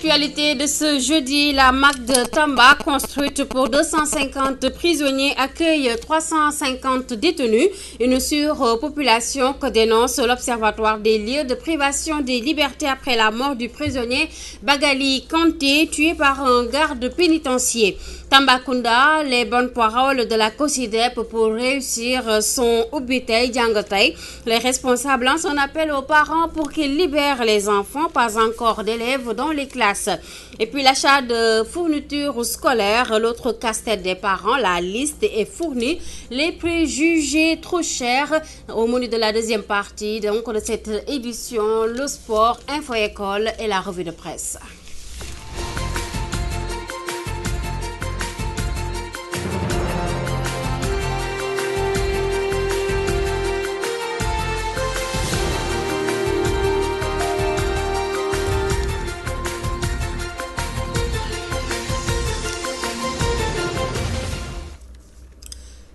L'actualité de ce jeudi, la MAC de Tamba, construite pour 250 prisonniers, accueille 350 détenus. Une surpopulation que dénonce l'Observatoire des lieux de privation des libertés après la mort du prisonnier Bagali Kanté, tué par un garde pénitentiaire. Tambacounda, les bonnes paroles de la COSIDEP pour réussir son Ubitei Djangatei. Les responsables lancent un appel aux parents pour qu'ils libèrent les enfants, pas encore d'élèves dans les classes. Et puis l'achat de fournitures scolaires, l'autre casse-tête des parents, la liste est fournie. Les prix jugés trop chers. Au menu de la deuxième partie donc, de cette édition, le sport, info-école et la revue de presse.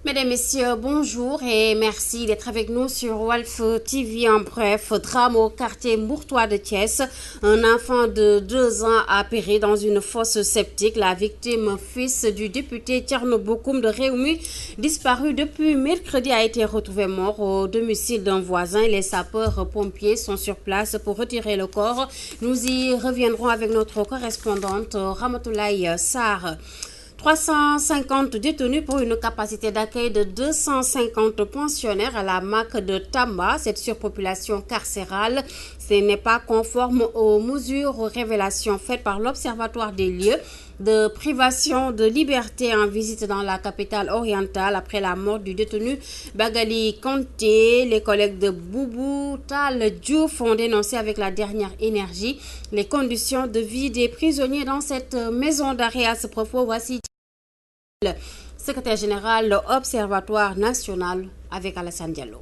Mesdames, Messieurs, bonjour et merci d'être avec nous sur Walf TV. En bref, drame au quartier Mourtois de Thiès. Un enfant de 2 ans a péri dans une fosse septique. La victime, fils du député Thierno Bokoum de Réumi, disparu depuis mercredi, a été retrouvé mort au domicile d'un voisin. Les sapeurs-pompiers sont sur place pour retirer le corps. Nous y reviendrons avec notre correspondante Ramatoulaye Sarr. 350 détenus pour une capacité d'accueil de 250 pensionnaires à la MAC de Tamba. Cette surpopulation carcérale, ce n'est pas conforme aux mesures révélations faites par l'Observatoire des lieux de privation de liberté en visite dans la capitale orientale après la mort du détenu Bagali Kanté. Les collègues de Boubou Tal Diouf ont dénoncé avec la dernière énergie les conditions de vie des prisonniers dans cette maison d'arrêt. À ce propos, voici le secrétaire général de l'Observatoire national avec Alassane Diallo.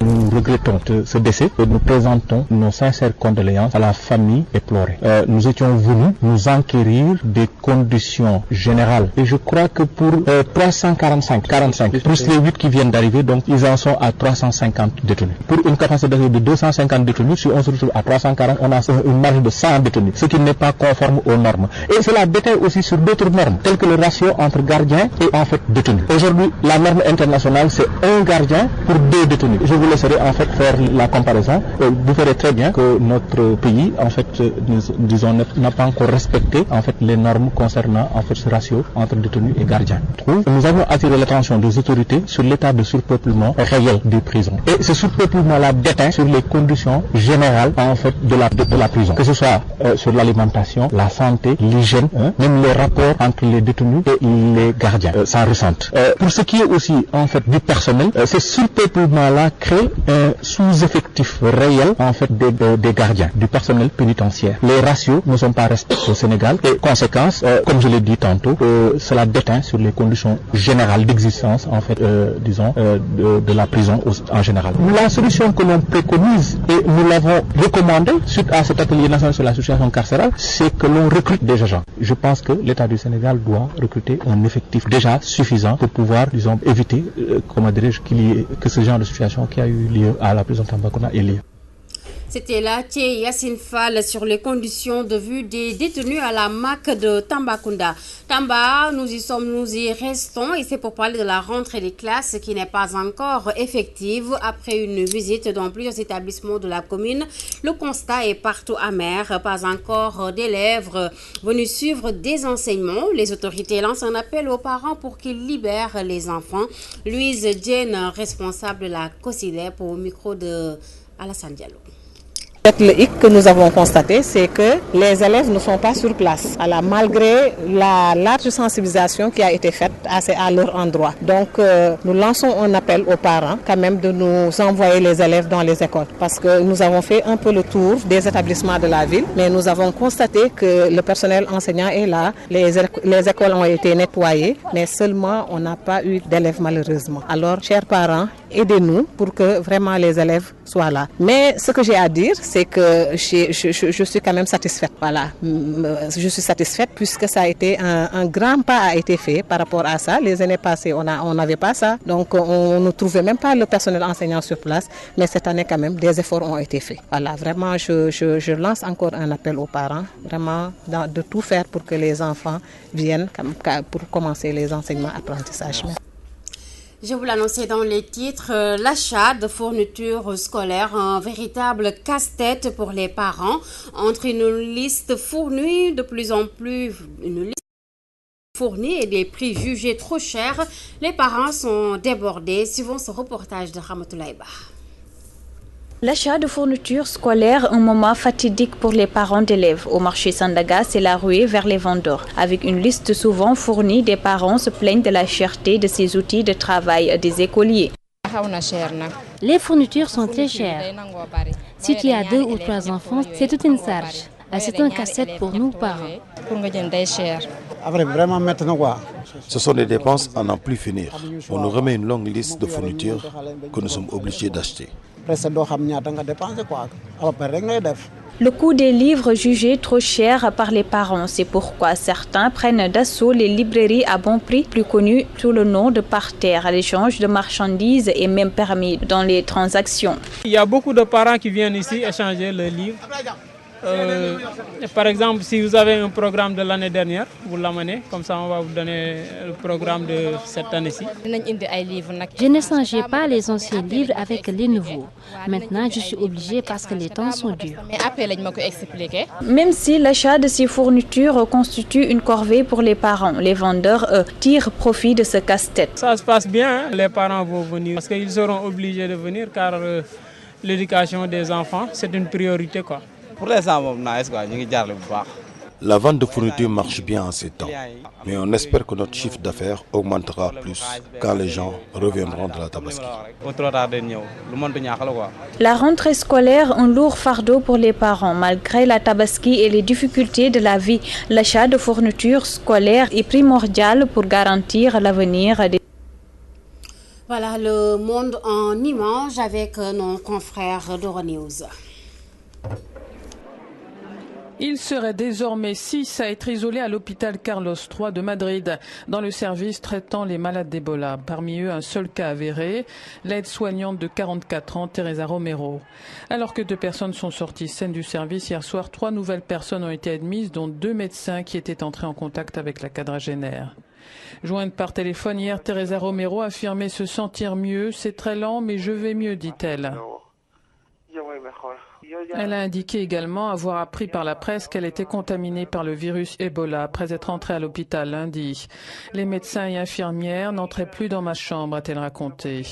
Nous regrettons ce décès et nous présentons nos sincères condoléances à la famille éplorée. Nous étions venus nous enquérir des conditions générales et je crois que pour 345 plus les 8 qui viennent d'arriver, donc ils en sont à 350 détenus. Pour une capacité d'accueil de 250 détenus, si on se retrouve à 340, on a une marge de 100 détenus, ce qui n'est pas conforme aux normes. Et cela déteint aussi sur d'autres normes, telles que le ratio entre gardiens et en fait détenus. Aujourd'hui, la norme internationale, c'est 1 gardien pour 2 détenus. Je vous laisserai en fait faire la comparaison. Vous verrez très bien que notre pays, en fait, disons, n'a pas encore respecté en fait les normes concernant en fait ce ratio entre détenus et gardiens. Nous avons attiré l'attention des autorités sur l'état de surpeuplement réel des prisons. Et ce surpeuplement-là déteint sur les conditions générales en fait de la prison, que ce soit sur l'alimentation, la santé, l'hygiène, même les rapports entre les détenus et les gardiens s'en ressentent. Pour ce qui est aussi en fait du personnel, ce surpeuplement-là crée un sous-effectif réel en fait des gardiens, du personnel pénitentiaire. Les ratios ne sont pas respectés au Sénégal et conséquence, comme je l'ai dit tantôt, cela déteint sur les conditions générales d'existence en fait, disons, de la prison en général. La solution que l'on préconise et nous l'avons recommandée suite à cet atelier national sur la situation carcérale, c'est que l'on recrute des agents. Je pense que l'État du Sénégal doit recruter un effectif déjà suffisant pour pouvoir, disons, éviter, comment dirais-je, que ce genre de situation qui a eu lieu à la prison Tambacounda ait lieu. C'était là Yassine Fall sur les conditions de vue des détenus à la MAC de Tambacounda. Tamba, nous y restons et c'est pour parler de la rentrée des classes qui n'est pas encore effective. Après une visite dans plusieurs établissements de la commune, le constat est partout amer. Pas encore d'élèves venus suivre des enseignements. Les autorités lancent un appel aux parents pour qu'ils libèrent les enfants. Louise Dienne, responsable de la COSIDEP, au micro de Alassane Diallo. Le hic que nous avons constaté, c'est que les élèves ne sont pas sur place, malgré la large sensibilisation qui a été faite à leur endroit. Donc, nous lançons un appel aux parents quand même de nous envoyer les élèves dans les écoles. Parce que nous avons fait un peu le tour des établissements de la ville, mais nous avons constaté que le personnel enseignant est là, les écoles ont été nettoyées, mais seulement on n'a pas eu d'élèves malheureusement. Alors, chers parents, aidez-nous pour que vraiment les élèves soient là. Mais ce que j'ai à dire, c'est que je suis quand même satisfaite. Voilà, je suis satisfaite puisque ça a été un grand pas a été fait par rapport à ça. Les années passées, on n'avait pas ça. Donc, on ne trouvait même pas le personnel enseignant sur place. Mais cette année, quand même, des efforts ont été faits. Voilà, vraiment, je lance encore un appel aux parents, vraiment, de tout faire pour que les enfants viennent pour commencer les enseignements apprentissages. Je vous l'annonçais dans les titres, l'achat de fournitures scolaires, un véritable casse-tête pour les parents. Entre une liste fournie de plus en plus, et des prix jugés trop chers, les parents sont débordés. Suivons ce reportage de Ramatoulaye Ba. L'achat de fournitures scolaires, un moment fatidique pour les parents d'élèves. Au marché Sandaga, c'est la ruée vers les vendeurs. Avec une liste souvent fournie, des parents se plaignent de la cherté de ces outils de travail des écoliers. Les fournitures sont très chères. Si tu as 2 ou 3 enfants, c'est toute une charge. C'est un casse-tête pour nous parents. Ce sont des dépenses à n'en plus finir. On nous remet une longue liste de fournitures que nous sommes obligés d'acheter. Le coût des livres jugés trop cher par les parents, c'est pourquoi certains prennent d'assaut les librairies à bon prix, plus connues sous le nom de parterre. L'échange de marchandises est même permis dans les transactions. Il y a beaucoup de parents qui viennent ici échanger leurs livres. Par exemple, si vous avez un programme de l'année dernière, vous l'amenez, comme ça on va vous donner le programme de cette année-ci. Je n'échangeais pas les anciens livres avec les nouveaux. Maintenant, je suis obligée parce que les temps sont durs. Même si l'achat de ces fournitures constitue une corvée pour les parents, les vendeurs, eux, tirent profit de ce casse-tête. Ça se passe bien, les parents vont venir parce qu'ils seront obligés de venir car l'éducation des enfants, c'est une priorité, quoi. La vente de fournitures marche bien en ces temps, mais on espère que notre chiffre d'affaires augmentera plus quand les gens reviendront de la Tabaski. La rentrée scolaire, un lourd fardeau pour les parents. Malgré la Tabaski et les difficultés de la vie, l'achat de fournitures scolaires est primordial pour garantir l'avenir des... Voilà le monde en image avec nos confrères d'Euronews. Il serait désormais 6 à être isolés à l'hôpital Carlos III de Madrid, dans le service traitant les malades d'Ebola. Parmi eux, un seul cas avéré, l'aide-soignante de 44 ans, Teresa Romero. Alors que 2 personnes sont sorties saines du service, hier soir, 3 nouvelles personnes ont été admises, dont 2 médecins qui étaient entrés en contact avec la quadragénaire. Jointe par téléphone hier, Teresa Romero affirmait se sentir mieux. C'est très lent, mais je vais mieux, dit-elle. Elle a indiqué également avoir appris par la presse qu'elle était contaminée par le virus Ebola après être entrée à l'hôpital lundi. Les médecins et infirmières n'entraient plus dans ma chambre, a-t-elle raconté.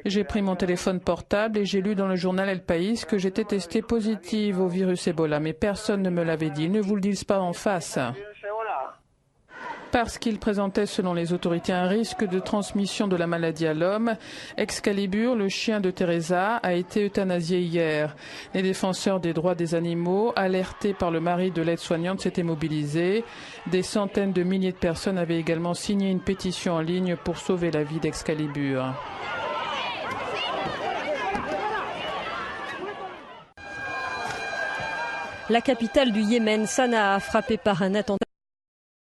J'ai pris mon téléphone portable et j'ai lu dans le journal El País que j'étais testée positive au virus Ebola, mais personne ne me l'avait dit. Ne vous le disent pas en face. Parce qu'il présentait, selon les autorités, un risque de transmission de la maladie à l'homme. Excalibur, le chien de Teresa, a été euthanasié hier. Les défenseurs des droits des animaux, alertés par le mari de l'aide-soignante, s'étaient mobilisés. Des centaines de milliers de personnes avaient également signé une pétition en ligne pour sauver la vie d'Excalibur. La capitale du Yémen, Sanaa, frappée par un attentat.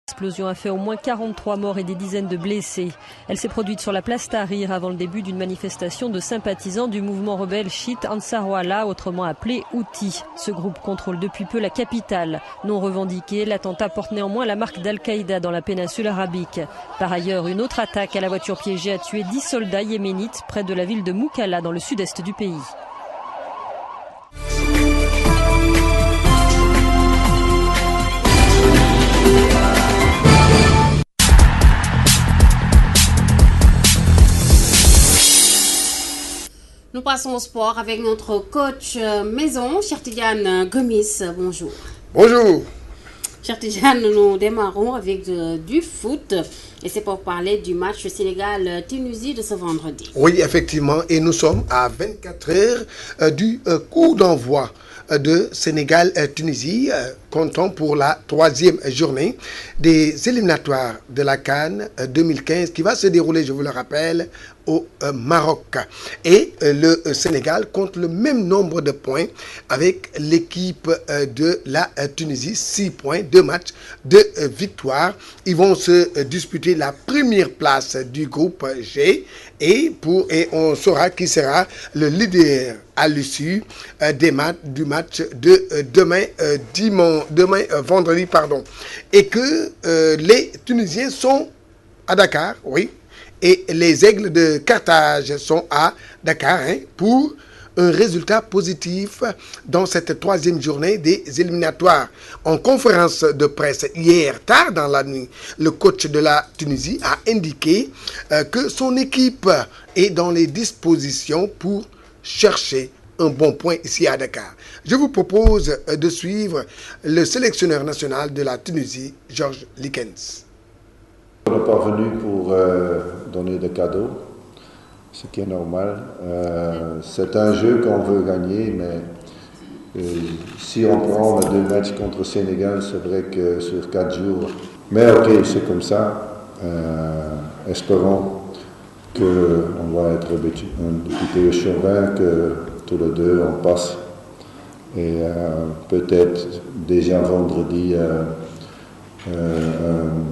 L'explosion a fait au moins 43 morts et des dizaines de blessés. Elle s'est produite sur la place Tahrir avant le début d'une manifestation de sympathisants du mouvement rebelle chiite Ansar Wallah, autrement appelé Houthi. Ce groupe contrôle depuis peu la capitale. Non revendiqué, l'attentat porte néanmoins la marque d'Al-Qaïda dans la péninsule arabique. Par ailleurs, une autre attaque à la voiture piégée a tué 10 soldats yéménites près de la ville de Moukalla dans le sud-est du pays. Nous passons au sport avec notre coach maison, Cheikh Tidiane Gomis. Bonjour. Bonjour. Cheikh Tidiane, nous démarrons avec du foot. Et c'est pour parler du match Sénégal-Tunisie de ce vendredi. Oui, effectivement. Et nous sommes à 24 heures du coup d'envoi de Sénégal-Tunisie. Comptons pour la 3e journée des éliminatoires de la CAN 2015 qui va se dérouler, je vous le rappelle, au Maroc. Et le Sénégal compte le même nombre de points avec l'équipe de la Tunisie, 6 points, 2 matchs, 2 victoires. Ils vont se disputer la première place du groupe G et on saura qui sera le leader à l'issue du match de demain vendredi, et que les Tunisiens sont à Dakar, oui, et les Aigles de Carthage sont à Dakar pour un résultat positif dans cette 3e journée des éliminatoires. En conférence de presse hier tard dans la nuit, le coach de la Tunisie a indiqué que son équipe est dans les dispositions pour chercher un bon point ici à Dakar. Je vous propose de suivre le sélectionneur national de la Tunisie, Georges Likens. On n'est pas venu pour donner des cadeaux, ce qui est normal. C'est un jeu qu'on veut gagner, mais si on prend les 2 matchs contre le Sénégal, c'est vrai que sur 4 jours. Mais ok, c'est comme ça. Espérons qu'on va être habitué au chemin, que tous les 2 on passe. Et peut-être déjà vendredi, un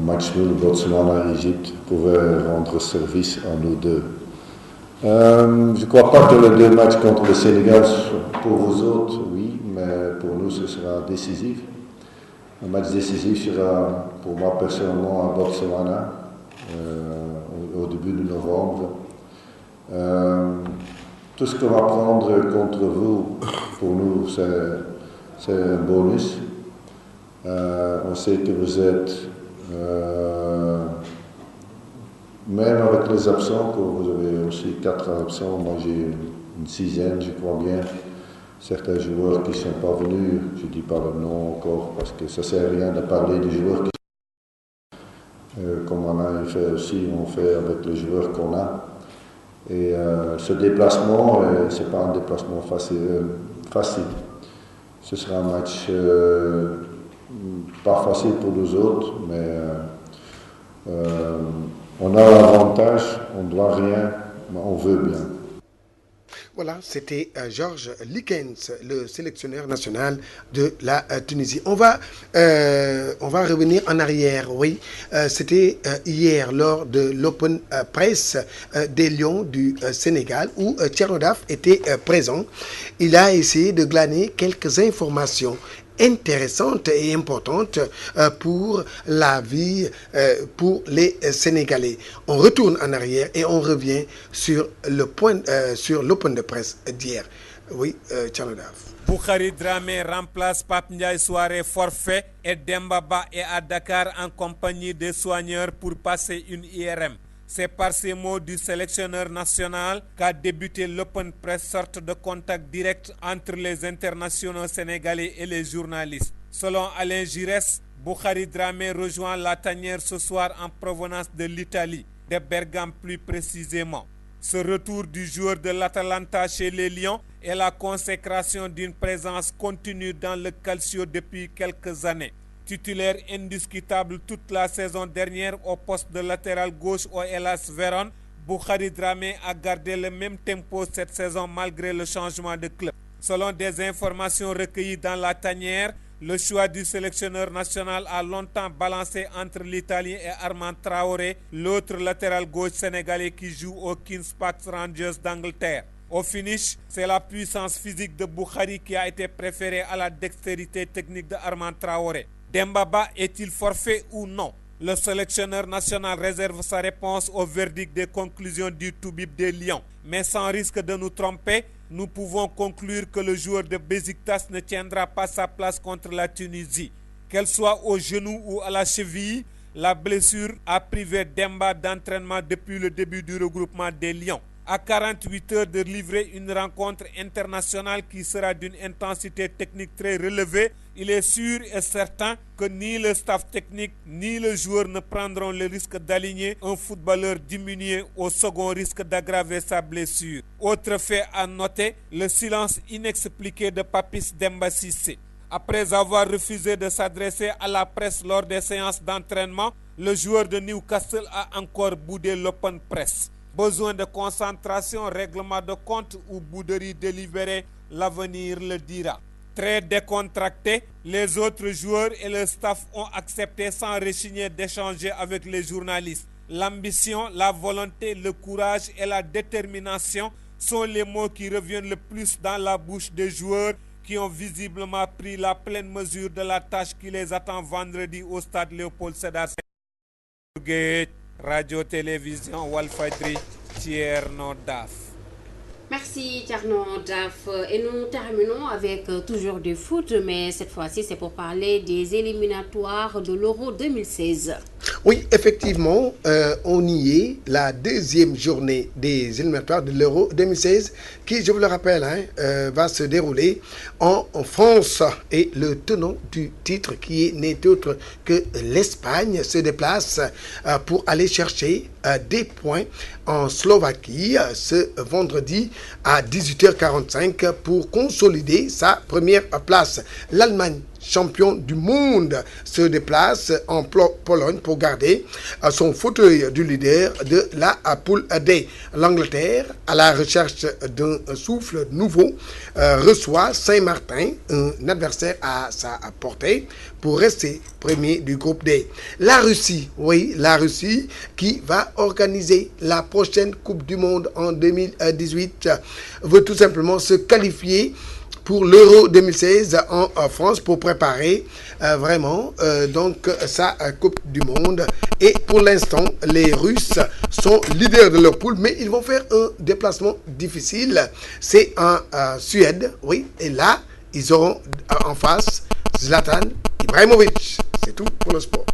match nul Botswana-Égypte pouvait rendre service à nous 2. Je ne crois pas que les 2 matchs contre le Sénégal, pour vous autres, oui, mais pour nous, ce sera décisif. Un match décisif sera, pour moi personnellement, à Botswana, au début de novembre. Tout ce qu'on va prendre contre vous, pour nous, c'est un bonus. On sait que vous êtes, même avec les absents, que vous avez aussi 4 absents, moi j'ai une 6e, je crois bien. Certains joueurs qui ne sont pas venus, je ne dis pas le nom encore, parce que ça ne sert à rien de parler des joueurs qui comme on a fait aussi, on fait avec les joueurs qu'on a. Et ce déplacement, ce n'est pas un déplacement facile. Ce sera un match pas facile pour nous autres, mais on a l'avantage, on ne doit rien, mais on veut bien. Voilà, c'était Georges Likens, le sélectionneur national de la Tunisie. On va revenir en arrière, oui. C'était hier lors de l'Open Press des Lions du Sénégal où Thierno Daf était présent. Il a essayé de glaner quelques informations intéressante et importante pour la vie, pour les Sénégalais. On retourne en arrière et on revient sur l'Open de presse d'hier. Oui, Thierno Daf. Boukari Dramé remplace Pape Ndiaye Souaré forfait et Demba Ba est à Dakar en compagnie des soigneurs pour passer une IRM. C'est par ces mots du sélectionneur national qu'a débuté l'Open Press, sorte de contact direct entre les internationaux sénégalais et les journalistes. Selon Alain Giresse, Boukari Dramé rejoint la tanière ce soir en provenance de l'Italie, de Bergame plus précisément. Ce retour du joueur de l'Atalanta chez les Lions est la consécration d'une présence continue dans le Calcio depuis quelques années. Titulaire indiscutable toute la saison dernière au poste de latéral gauche au Hellas Vérone, Boukari Dramé a gardé le même tempo cette saison malgré le changement de club. Selon des informations recueillies dans la tanière, le choix du sélectionneur national a longtemps balancé entre l'Italien et Armand Traoré, l'autre latéral gauche sénégalais qui joue aux Kings Park Rangers d'Angleterre. Au finish, c'est la puissance physique de Boukari qui a été préférée à la dextérité technique de Armand Traoré. Demba Ba est-il forfait ou non? Le sélectionneur national réserve sa réponse au verdict des conclusions du Toubib des Lions. Mais sans risque de nous tromper, nous pouvons conclure que le joueur de Besiktas ne tiendra pas sa place contre la Tunisie. Qu'elle soit au genou ou à la cheville, la blessure a privé Demba d'entraînement depuis le début du regroupement des Lions. À 48 heures de livrer une rencontre internationale qui sera d'une intensité technique très relevée, il est sûr et certain que ni le staff technique ni le joueur ne prendront le risque d'aligner un footballeur diminué au second risque d'aggraver sa blessure. Autre fait à noter, le silence inexpliqué de Papis Demba Cissé. Après avoir refusé de s'adresser à la presse lors des séances d'entraînement, le joueur de Newcastle a encore boudé l'open press. Besoin de concentration, règlement de compte ou bouderie délibérée, l'avenir le dira. Très décontractés, les autres joueurs et le staff ont accepté sans rechigner d'échanger avec les journalistes. L'ambition, la volonté, le courage et la détermination sont les mots qui reviennent le plus dans la bouche des joueurs qui ont visiblement pris la pleine mesure de la tâche qui les attend vendredi au stade Léopold Sédar Senghor. Radio-Télévision Walfadjri, Thierno Daf. Merci Thierno Daf. Et nous terminons avec toujours du foot, mais cette fois-ci c'est pour parler des éliminatoires de l'Euro 2016. Oui, effectivement, on y est, la deuxième journée des éliminatoires de l'Euro 2016 qui, je vous le rappelle, va se dérouler en France. Et le tenant du titre, qui n'est autre que l'Espagne, se déplace pour aller chercher des points en Slovaquie ce vendredi à 18h45 pour consolider sa première place. L'Allemagne, champion du monde, se déplace en Pologne pour garder son fauteuil du leader de la poule D. L'Angleterre, à la recherche d'un souffle nouveau, reçoit Saint-Martin, un adversaire à sa portée, pour rester premier du groupe D. La Russie, oui, la Russie qui va organiser la prochaine Coupe du Monde en 2018, veut tout simplement se qualifier pour l'Euro 2016 en France pour préparer vraiment donc sa Coupe du Monde. Et pour l'instant, les Russes sont leaders de leur poule, mais ils vont faire un déplacement difficile. C'est en Suède, oui, et là, ils auront en face Zlatan Ibrahimovic. C'est tout pour le sport.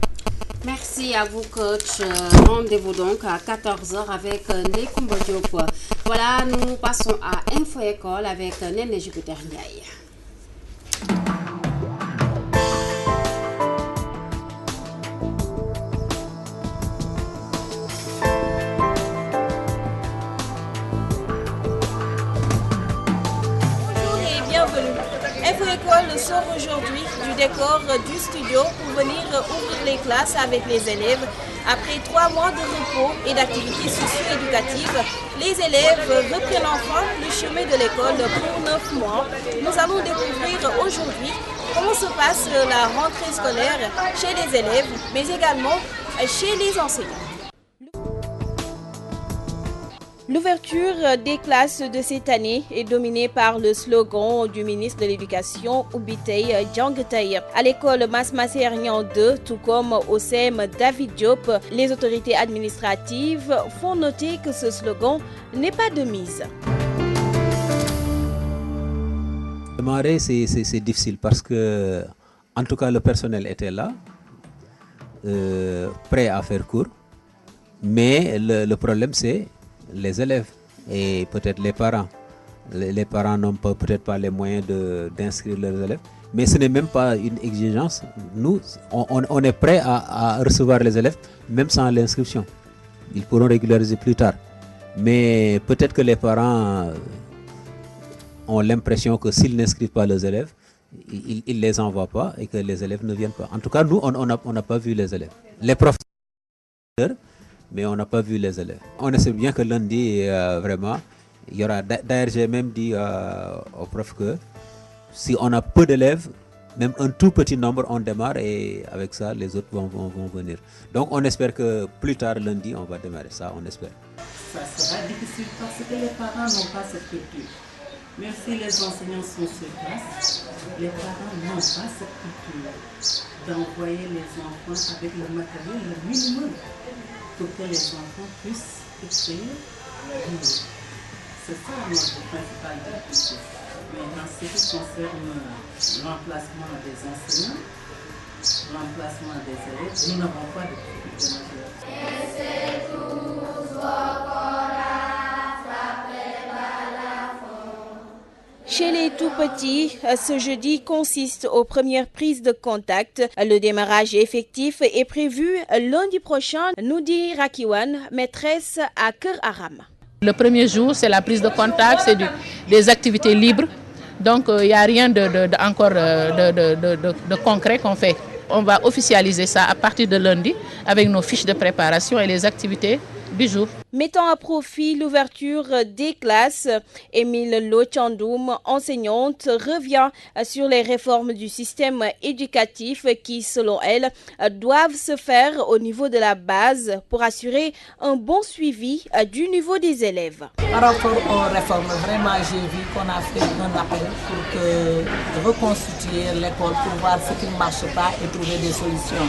Merci à vous, coach. Rendez-vous donc à 14h avec Ndekoumba Diop. Voilà, nous passons à Info École avec Néné Jupiter Ndiaye. Info École sort aujourd'hui du décor du studio pour venir ouvrir les classes avec les élèves. Après 3 mois de repos et d'activités socio-éducatives, les élèves reprennent enfin le chemin de l'école pour 9 mois. Nous allons découvrir aujourd'hui comment se passe la rentrée scolaire chez les élèves, mais également chez les enseignants. L'ouverture des classes de cette année est dominée par le slogan du ministre de l'Éducation, Oubitei Djangetei. À l'école Mas-Massernian 2, tout comme au CEM David Diop, les autorités administratives font noter que ce slogan n'est pas de mise. Démarrer, c'est difficile parce que, en tout cas, le personnel était là, prêt à faire cours. Mais le problème, c'est les élèves et peut-être les parents. Les parents n'ont peut-être pas les moyens d'inscrire leurs élèves. Mais ce n'est même pas une exigence. Nous, on est prêt à recevoir les élèves, même sans l'inscription. Ils pourront régulariser plus tard. Mais peut-être que les parents ont l'impression que s'ils n'inscrivent pas leurs élèves, ils ne les envoient pas et que les élèves ne viennent pas. En tout cas, nous, on n'a pas vu les élèves. Les professeurs, mais on n'a pas vu les élèves. On espère bien que lundi, vraiment, il y aura... D'ailleurs, j'ai même dit aux profs que si on a peu d'élèves, même un tout petit nombre, on démarre et avec ça, les autres vont venir. Donc, on espère que plus tard, lundi, on va démarrer. Ça, on espère. Ça sera difficile parce que les parents n'ont pas cette culture. Même si les enseignants sont sur place, les parents n'ont pas cette culture d'envoyer les enfants avec le matériel le minimum pour que les enfants puissent écrire. C'est ça notre principal difficulté. Mais en ce qui concerne l'emplacement des enseignants, l'emplacement des élèves, nous n'avons pas de difficulté majeure. Chez les tout-petits, ce jeudi consiste aux premières prises de contact. Le démarrage effectif est prévu lundi prochain, nous dit Rakiwan, maîtresse à Kër Aram. Le premier jour, c'est la prise de contact, c'est des activités libres. Donc, il n'y a rien de concret qu'on fait. On va officialiser ça à partir de lundi avec nos fiches de préparation et les activités du jour. Mettant à profit l'ouverture des classes, Émile Lochandoum, enseignante, revient sur les réformes du système éducatif qui, selon elle, doivent se faire au niveau de la base pour assurer un bon suivi du niveau des élèves. Par rapport aux réformes, vraiment, j'ai vu qu'on a fait un appel pour reconstituer l'école, pour voir ce qui ne marche pas et trouver des solutions.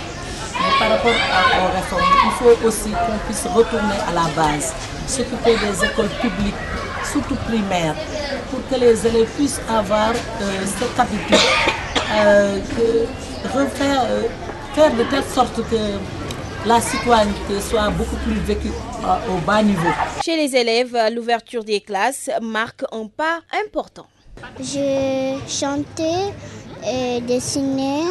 Mais par rapport aux réformes, il faut aussi qu'on puisse retourner à la base, s'occuper des écoles publiques, surtout primaires, pour que les élèves puissent avoir cette habitude, faire de telle sorte que la citoyenneté soit beaucoup plus vécue au bas niveau. Chez les élèves, l'ouverture des classes marque un pas important. J'ai chanté et dessiné.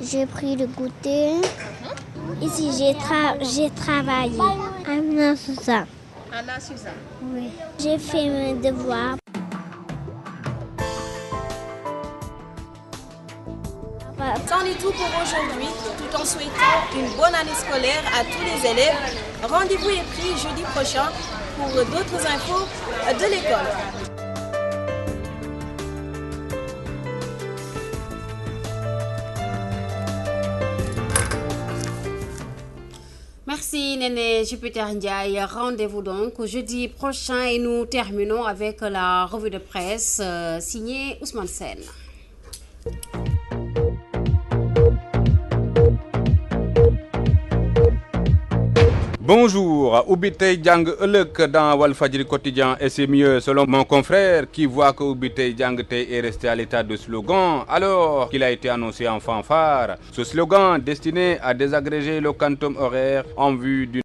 J'ai pris le goûter. Ici, j'ai travaillé. Anna Souza. Anna Souza. Oui. J'ai fait mes devoirs. C'en est tout pour aujourd'hui. Tout en souhaitant une bonne année scolaire à tous les élèves. Rendez-vous est pris jeudi prochain pour d'autres infos de l'école. Merci Néné Jupiter Ndiaye. Rendez-vous donc jeudi prochain et nous terminons avec la revue de presse signée Ousmane Sen. Bonjour, Oubitey Djang Elek dans Walfadjri quotidien et c'est mieux selon mon confrère qui voit que Oubitey Djang est resté à l'état de slogan alors qu'il a été annoncé en fanfare. Ce slogan destiné à désagréger le quantum horaire en vue du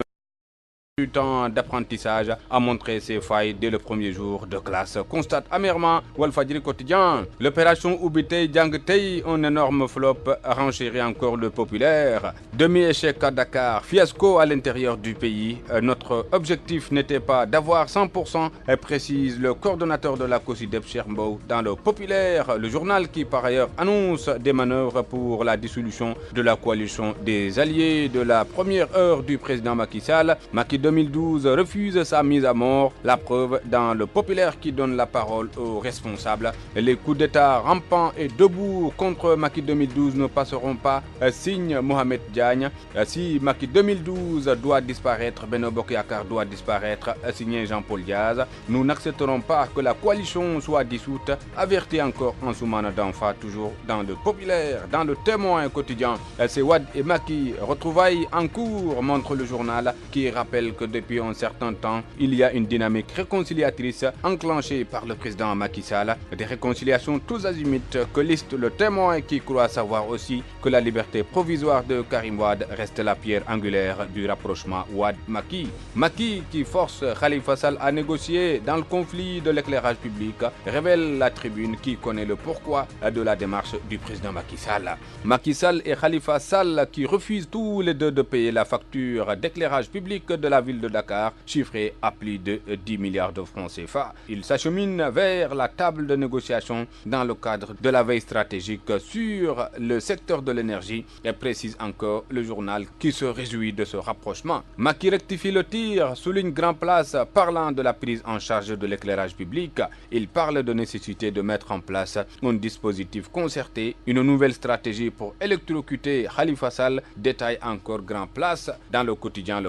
temps d'apprentissage a montré ses failles dès le premier jour de classe. Constate amèrement Walfadjri quotidien. L'opération Oubitey Djang Tey, un énorme flop, renchérit encore le populaire. Demi-échec à Dakar, fiasco à l'intérieur du pays. Notre objectif n'était pas d'avoir 100%, précise le coordonnateur de la COSIDEP Chermbo dans le populaire, le journal qui par ailleurs annonce des manœuvres pour la dissolution de la coalition des alliés de la première heure du président Macky Sall. Macky 2012 refuse sa mise à mort, la preuve dans le populaire qui donne la parole aux responsables. Les coups d'État rampants et debout contre Macky 2012 ne passeront pas, signe Mohamed Diagne. Si Macky 2012 doit disparaître, Benno Bokk Yakaar doit disparaître, signé Jean-Paul Diaz. Nous n'accepterons pas que la coalition soit dissoute, avertit encore Ansoumana Danfa, toujours dans le populaire. Dans le Témoin quotidien, c'est Wade et Macky, retrouvailles en cours, montre le journal qui rappelle que depuis un certain temps, il y a une dynamique réconciliatrice enclenchée par le président Macky Sall. Des réconciliations tous azimuts que liste le Témoin qui croit savoir aussi que la liberté provisoire de Karim Wade reste la pierre angulaire du rapprochement Wade-Macky. Macky qui force Khalifa Sall à négocier dans le conflit de l'éclairage public révèle la tribune qui connaît le pourquoi de la démarche du président Macky Sall. Macky Sall et Khalifa Sall qui refusent tous les deux de payer la facture d'éclairage public de la ville de Dakar, chiffrée à plus de 10 milliards de francs CFA. Ils s'acheminent vers la table de négociation dans le cadre de la veille stratégique sur le secteur de l'énergie, et précise encore le journal qui se réjouit de ce rapprochement. Macky rectifie le tir, souligne grand place, parlant de la prise en charge de l'éclairage public. Il parle de nécessité de mettre en place un dispositif concerté, une nouvelle stratégie pour électrocuter Khalifa Sall, détaille encore grand place dans le quotidien.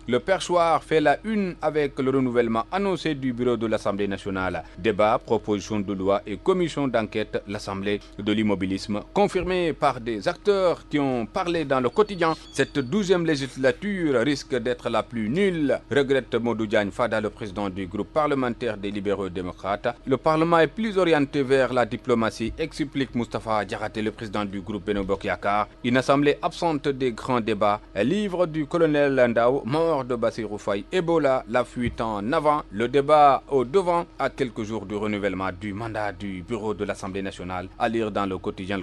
Le perchoir fait la une avec le renouvellement annoncé du bureau de l'Assemblée nationale. Débat, proposition de loi et commission d'enquête, l'Assemblée de l'immobilisme, confirmée par des acteurs qui ont parlé dans le quotidien. Cette 12e législature risque d'être la plus nulle, regrette Modou Diagne Fada, le président du groupe parlementaire des libéraux démocrates. Le Parlement est plus orienté vers la diplomatie, explique Moustapha Diakhaté, le président du groupe Benno Bokk Yakaar. Une assemblée absente des grands débats. Livre du colonel Ndao, mort rapport de Bassirou Faye. Ebola, la fuite en avant, le débat au devant à quelques jours du renouvellement du mandat du bureau de l'Assemblée nationale. À lire dans le quotidien.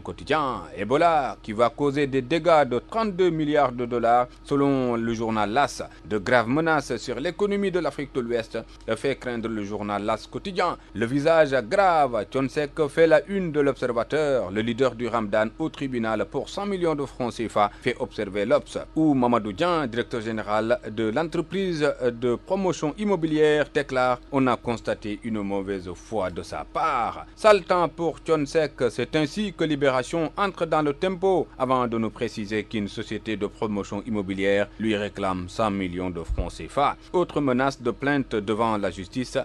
Ebola qui va causer des dégâts de 32 milliards de dollars selon le journal LAS. De graves menaces sur l'économie de l'Afrique de l'Ouest fait craindre le journal LAS quotidien. Le visage grave, Thione Seck fait la une de l'Observateur. Le leader du Ramadan au tribunal pour 100 millions de francs CFA fait observer l'Obs. Ou Mamadou Dian, directeur général de l'entreprise de promotion immobilière, déclare: on a constaté une mauvaise foi de sa part. Sale temps pour Thione Seck, c'est ainsi que Libération entre dans le tempo avant de nous préciser qu'une société de promotion immobilière lui réclame 100 millions de francs CFA. Autre menace de plainte devant la justice.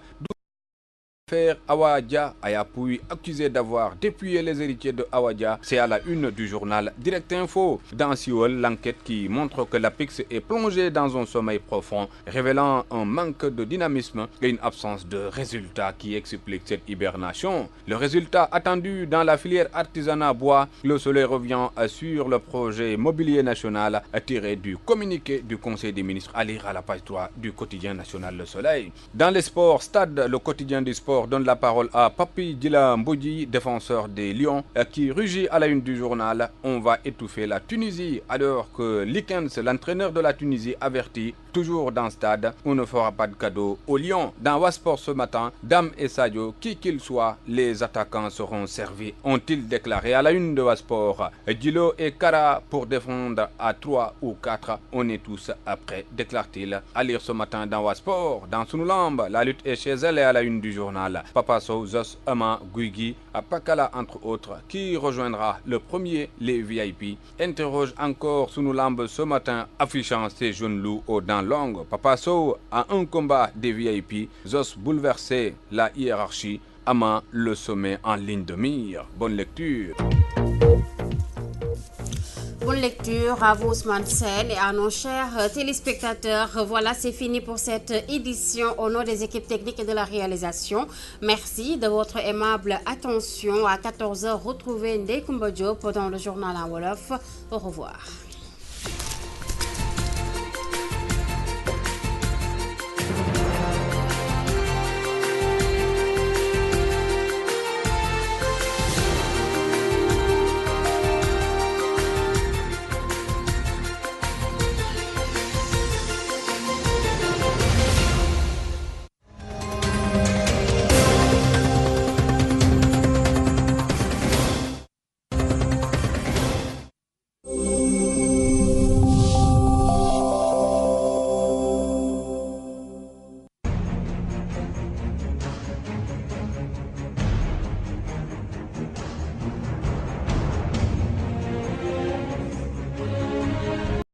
L'affaire Awadia Ayapoui, accusé d'avoir dépouillé les héritiers de Awadia, c'est à la une du journal Direct Info. Dans Siol, l'enquête qui montre que l'APIX est plongée dans un sommeil profond, révélant un manque de dynamisme et une absence de résultats qui explique cette hibernation. Le résultat attendu dans la filière artisanat bois, Le Soleil revient sur le projet mobilier national tiré du communiqué du Conseil des ministres à lire à la page 3 du quotidien national Le Soleil. Dans les sports, Stade, le quotidien du sport, donne la parole à Papi Djila Mbodji, défenseur des Lions, qui rugit à la une du journal: on va étouffer la Tunisie, alors que Likens, l'entraîneur de la Tunisie, avertit toujours dans Stade: on ne fera pas de cadeau aux Lions. Dans Wasport ce matin, Dame et Sadio, qui qu'ils soient, les attaquants seront servis, ont-ils déclaré à la une de Wasport. Djilo et Kara pour défendre à 3 ou 4, on est tous après, déclare-t-il. À lire ce matin dans Wasport. Dans Sunulamb, la lutte est chez elle et à la une du journal. Papa Sow, Zos, Ama, Guigui, Pakala entre autres, qui rejoindra le premier les VIP. Interroge encore Sunulamb ce matin, affichant ses jeunes loups aux dents longues. Papa Sow a un combat des VIP. Zos bouleversé la hiérarchie. Ama le sommet en ligne de mire. Bonne lecture. Bonne lecture à vous, Ousmane Sène, et à nos chers téléspectateurs. Voilà, c'est fini pour cette édition au nom des équipes techniques et de la réalisation. Merci de votre aimable attention. À 14h, retrouvez Ndeye Koumba Diop dans le journal en Wolof. Au revoir.